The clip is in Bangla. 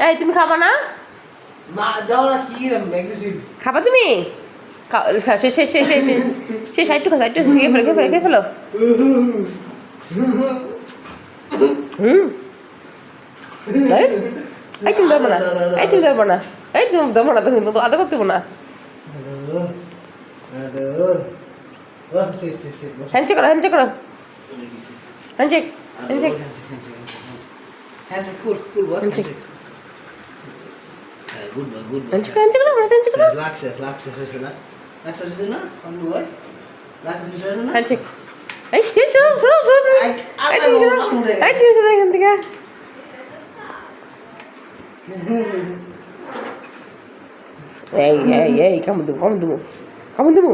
এই তুমি খাবা না? খাবা তুমি? সে সাইডটু খা, সাইডটু খেয়ে ফেলো। এই তুমি ধরবো না, এই তুমি ধরবো না, এই তুমি ধরবো না, তুমি আদা করতে না। হ্যান্ডশেক করো, হ্যান্ডশেক করো, হ্যান্ডশেক, হ্যান্ডশেক, হ্যান্ডশেক করো, হ্যান্ডশেক করো, হ্যান্ডশেক। এই শোনো শোনো শোনো তুমি, এই তুমি শোনো, এই তুমি শোনো এখান থেকে। এই কামড় দেবো, কামড় দেবো, কামড় দেবো।